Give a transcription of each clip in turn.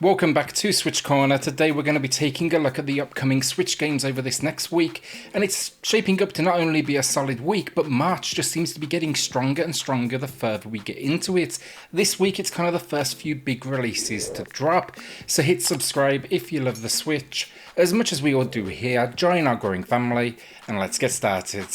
Welcome back to SwitchCorner. Today we're going to be taking a look at the upcoming Switch games over this next week, and it's shaping up to not only be a solid week, but March just seems to be getting stronger and stronger the further we get into it. This week it's kind of the first few big releases to drop, so hit subscribe if you love the Switch, as much as we all do here. Join our growing family, and let's get started.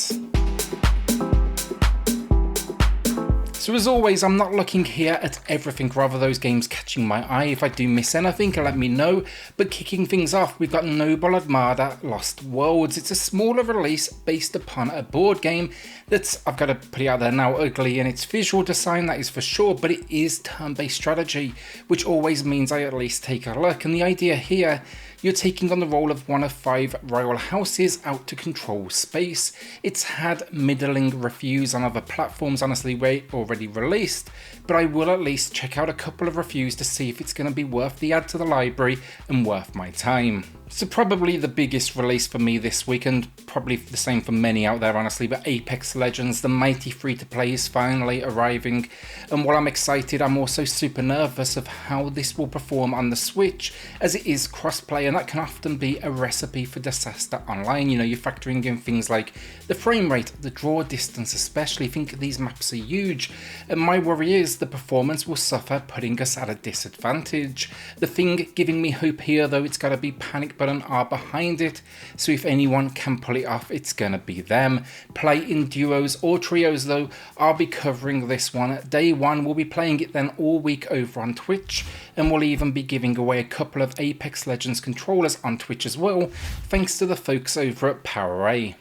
So as always, I'm not looking here at everything, rather those games catching my eye. If I do miss anything, let me know. But kicking things off, we've got Noble Armada Lost Worlds. It's a smaller release based upon a board game that's, I've got to put it out there now, ugly in its visual design, that is for sure, but it is turn-based strategy, which always means I at least take a look. And the idea here, you're taking on the role of one of 5 royal houses out to control space. It's had middling reviews on other platforms, honestly, already released, but I will at least check out a couple of reviews to see if it's going to be worth the add to the library and worth my time. So probably the biggest release for me this week, and probably the same for many out there honestly, but Apex Legends, the mighty free-to-play, is finally arriving, and while I'm excited, I'm also super nervous of how this will perform on the Switch, as it is cross-play, and that can often be a recipe for disaster online. You know, you're factoring in things like the frame rate, the draw distance especially. I think these maps are huge, and my worry is the performance will suffer, putting us at a disadvantage. The thing giving me hope here, though, it's got to be panic button are behind it, so if anyone can pull it off, it's gonna be them. Play in duos or trios though, I'll be covering this one. Day one, we'll be playing it then all week over on Twitch, and we'll even be giving away a couple of Apex Legends controllers on Twitch as well, thanks to the folks over at PowerA.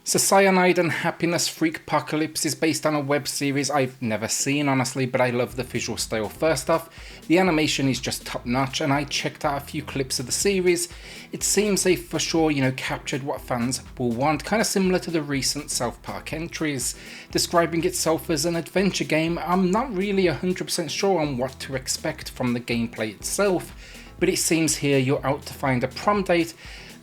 So Cyanide and Happiness Freakpocalypse is based on a web series I've never seen honestly, but I love the visual style. First off, the animation is just top notch, and I checked out a few clips of the series. It seems they for sure, captured what fans will want, kind of similar to the recent South Park entries. Describing itself as an adventure game, I'm not really 100% sure on what to expect from the gameplay itself, but it seems here you're out to find a prom date,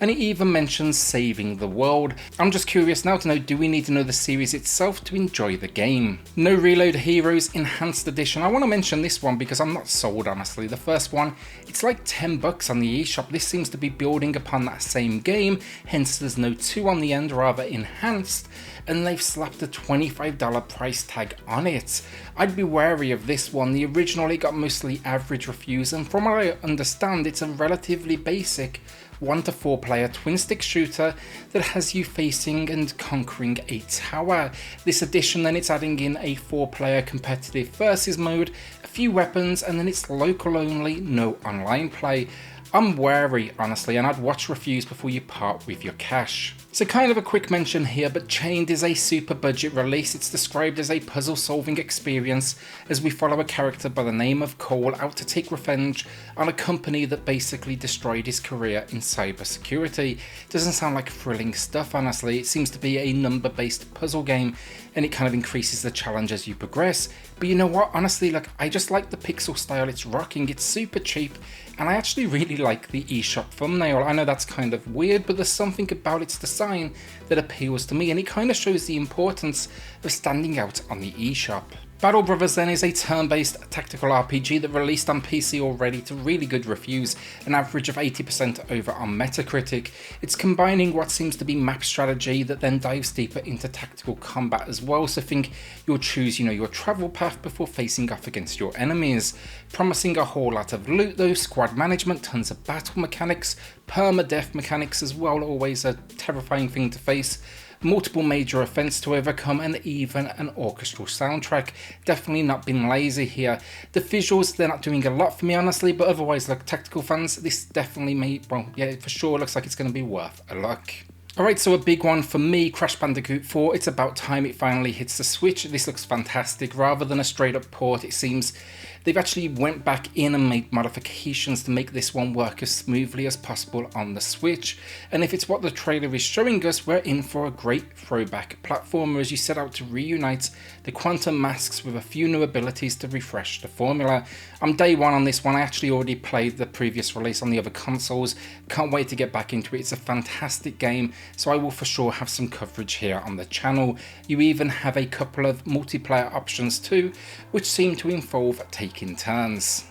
and it even mentions saving the world. I'm just curious now to know, do we need to know the series itself to enjoy the game? NoReload Heroes Enhanced Edition. I want to mention this one because I'm not sold honestly. The first one, it's like $10 on the eShop. This seems to be building upon that same game, hence there's no 2 on the end, rather enhanced, and they've slapped a $25 price tag on it. I'd be wary of this one. The original, it got mostly average reviews, and from what I understand, it's a relatively basic 1 to 4 player twin stick shooter that has you facing and conquering a tower. This edition then, it's adding in a 4 player competitive versus mode, a few weapons, and then it's local only, no online play. I'm wary honestly, and I'd watch reviews before you part with your cash. So kind of a quick mention here, but Chained is a super budget release. It's described as a puzzle solving experience as we follow a character by the name of Cole out to take revenge on a company that basically destroyed his career in cybersecurity. Doesn't sound like thrilling stuff honestly. It seems to be a number based puzzle game, and it kind of increases the challenge as you progress. But you know what, honestly, I just like the pixel style it's rocking. It's super cheap, and I actually really like the eShop thumbnail. I know that's kind of weird, but there's something about its design that appeals to me, and it kind of shows the importance of standing out on the eShop. Battle Brothers then is a turn-based tactical RPG that released on PC already to really good reviews, an average of 80% over on Metacritic. It's combining what seems to be map strategy that then dives deeper into tactical combat as well, so think you'll choose your travel path before facing off against your enemies. Promising a whole lot of loot though, squad management, tons of battle mechanics, permadeath mechanics as well, always a terrifying thing to face. Multiple major events to overcome, and even an orchestral soundtrack. Definitely not been lazy here. The visuals, they're not doing a lot for me honestly, but otherwise, tactical fans, this definitely for sure looks like it's going to be worth a look. Alright, so a big one for me, Crash Bandicoot 4, it's about time it finally hits the Switch. This looks fantastic. Rather than a straight up port, it seems they've actually went back in and made modifications to make this one work as smoothly as possible on the Switch. And if it's what the trailer is showing us, we're in for a great throwback platformer as you set out to reunite the Quantum Masks with a few new abilities to refresh the formula. I'm day one on this one. I actually already played the previous release on the other consoles. Can't wait to get back into it. It's a fantastic game, so I will for sure have some coverage here on the channel. You even have a couple of multiplayer options too, which seem to involve taking turns.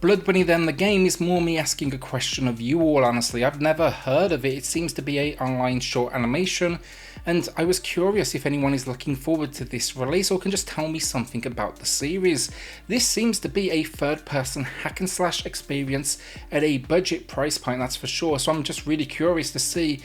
Blood Bunny then, the game is more me asking a question of you all, honestly. I've never heard of it. It seems to be an online short animation, and I was curious if anyone is looking forward to this release or can just tell me something about the series. This seems to be a third-person hack and slash experience at a budget price point, that's for sure, so I'm just really curious to see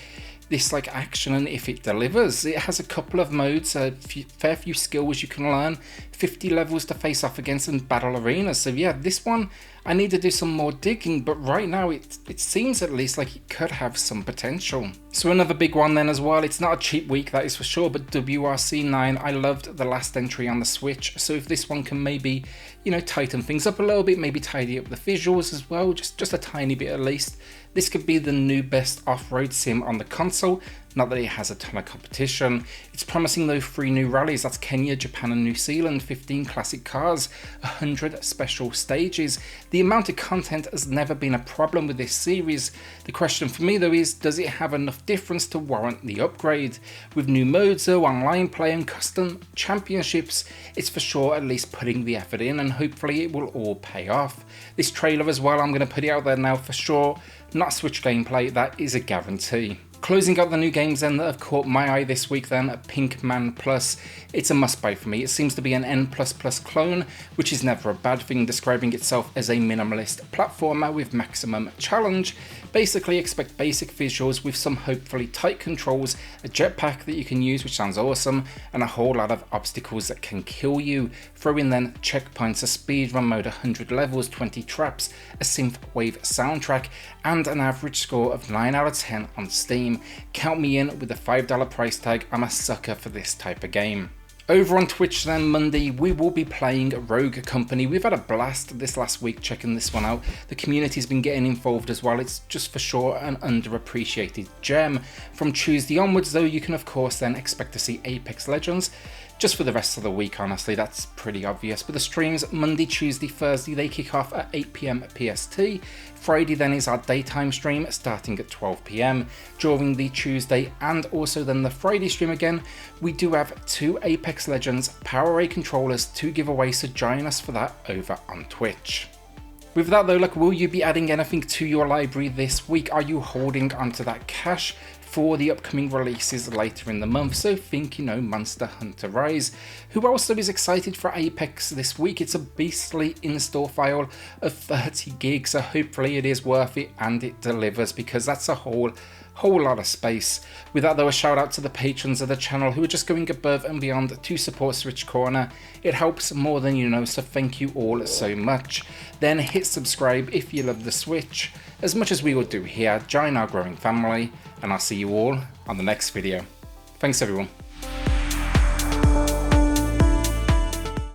this like action and if it delivers. It has a couple of modes, a fair few skills you can learn, 50 levels to face off against and battle arenas. So yeah, this one I need to do some more digging, but right now it seems at least like it could have some potential. So another big one then as well, it's not a cheap week, that is for sure, but WRC9, I loved the last entry on the Switch, so if this one can maybe, you know, tighten things up a little bit, maybe tidy up the visuals as well, just a tiny bit at least, this could be the new best off-road sim on the console. Not that it has a ton of competition. It's promising though 3 new rallies, that's Kenya, Japan and New Zealand, 15 classic cars, 100 special stages. The amount of content has never been a problem with this series. The question for me though is, does it have enough difference to warrant the upgrade? With new modes though, online play and custom championships, it's for sure at least putting the effort in, and hopefully it will all pay off. This trailer as well, I'm going to put it out there now for sure, not Switch gameplay, that is a guarantee. Closing out the new games then that have caught my eye this week then, Pinkman Plus. It's a must buy for me. It seems to be an N++ clone, which is never a bad thing, describing itself as a minimalist platformer with maximum challenge. Basically expect basic visuals with some hopefully tight controls, a jetpack that you can use, which sounds awesome, and a whole lot of obstacles that can kill you. Throw in then checkpoints, a speedrun mode, 100 levels, 20 traps, a synthwave soundtrack, and an average score of 9 out of 10 on Steam. Count me in with a $5 price tag. I'm a sucker for this type of game. Over on Twitch then, Monday, we will be playing Rogue Company. We've had a blast this last week checking this one out. The community's been getting involved as well. It's just for sure an underappreciated gem. From Tuesday onwards though, you can of course then expect to see Apex Legends. Just for the rest of the week, honestly, that's pretty obvious. But the streams, Monday, Tuesday, Thursday, they kick off at 8 PM PST. Friday then is our daytime stream starting at 12 PM. During the Tuesday and also then the Friday stream again, we do have 2 Apex Legends PowerA controllers to give away, so join us for that over on Twitch. With that though, look, will you be adding anything to your library this week? Are you holding onto that cash for the upcoming releases later in the month? So think, you know, Monster Hunter Rise. Who also is excited for Apex this week? It's a beastly install file of 30 gigs, so hopefully it is worth it and it delivers, because that's a whole lot of space. With that though, a shout out to the patrons of the channel who are just going above and beyond to support SwitchCorner. It helps more than you know, so thank you all so much. Then hit subscribe if you love the Switch, as much as we will do here. Join our growing family, and I'll see you all on the next video. Thanks everyone.